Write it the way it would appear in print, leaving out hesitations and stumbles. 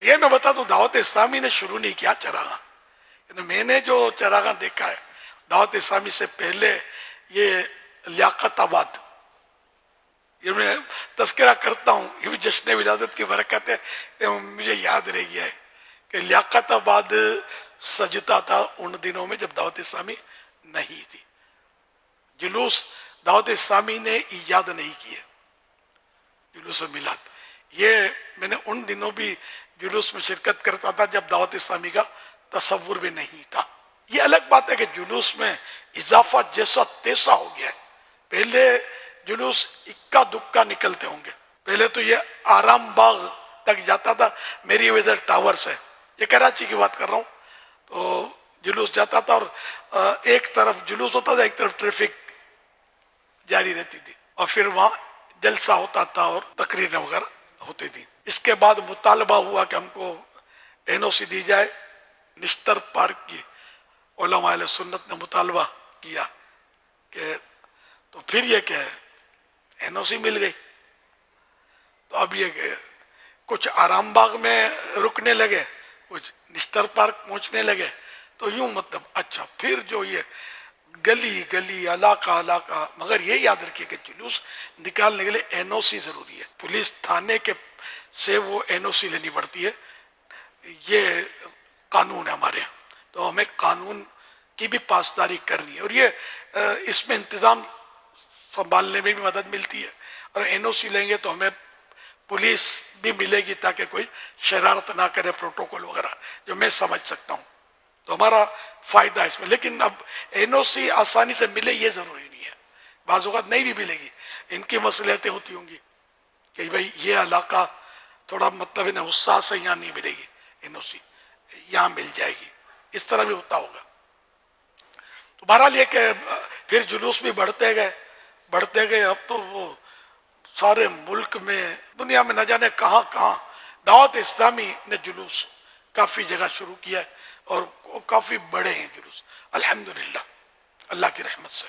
یہ میں بتا دوں، دعوت اسلامی نے شروع نہیں کیا چراغاں، میں نے جو چراغاں دیکھا ہے دعوت اسلامی سے پہلے، یہ لیاقت آباد، یہ میں تذکرہ کرتا ہوں، یہ بھی جشن ولادت کی برکت ہے، یہ مجھے یاد رہ گیا ہے کہ لیاقت آباد سجتا تھا ان دنوں میں جب دعوت اسلامی نہیں تھی۔ جلوس دعوت اسلامی نے ایجاد نہیں کیے، جلوس میلاد، یہ میں نے ان دنوں بھی جلوس میں شرکت کرتا تھا جب دعوت اسلامی کا تصور بھی نہیں تھا۔ یہ الگ بات ہے کہ جلوس میں اضافہ جیسا تیسا ہو گیا ہے، پہلے جلوس اکا دکا نکلتے ہوں گے، پہلے تو یہ آرام باغ تک جاتا تھا، میری ویدر ٹاور سے، یہ کراچی کی بات کر رہا ہوں، تو جلوس جاتا تھا اور ایک طرف جلوس ہوتا تھا، ایک طرف ٹریفک جاری رہتی تھی، اور پھر وہاں جلسہ ہوتا تھا اور تقریریں وغیرہ ہوتی تھی۔ اس کے بعد مطالبہ ہوا کہ ہم کو این او سی دی جائے، نشتر پارک کی علماء اہل سنت نے مطالبہ کیا کہ، تو پھر یہ کہ این او سی مل گئی، تو اب یہ کہ کچھ آرام باغ میں رکنے لگے، کچھ نشتر پارک پہنچنے لگے، تو یوں مطلب اچھا پھر جو یہ گلی گلی علاقہ علاقہ، مگر یہ یاد رکھیے کہ جلوس نکالنے کے لیے این او سی ضروری ہے، پولیس تھانے کے سے وہ این او سی لینی پڑتی ہے، یہ قانون ہے ہمارے یہاں، تو ہمیں قانون کی بھی پاسداری کرنی ہے، اور یہ اس میں انتظام سنبھالنے میں بھی مدد ملتی ہے، اور این او سی لیں گے تو ہمیں پولیس بھی ملے گی تاکہ کوئی شرارت نہ کرے، پروٹوکول وغیرہ جو میں سمجھ سکتا ہوں، تو ہمارا فائدہ اس میں۔ لیکن اب این او سی آسانی سے ملے یہ ضروری نہیں ہے، بعض اوقات نہیں بھی ملے گی، ان کی مصلحتیں ہوتی ہوں گی کہ بھائی یہ علاقہ تھوڑا مطلب انہیں حساس ہے، یہاں نہیں ملے گی این او سی، یہاں مل جائے گی، اس طرح بھی ہوتا ہوگا۔ تو بہرحال یہ کہ پھر جلوس بھی بڑھتے گئے، اب تو وہ سارے ملک میں، دنیا میں نہ جانے کہاں کہاں دعوت اسلامی نے جلوس کافی جگہ شروع کیا ہے، اور کافی بڑے ہیں جلوس الحمدللہ اللہ کی رحمت سے۔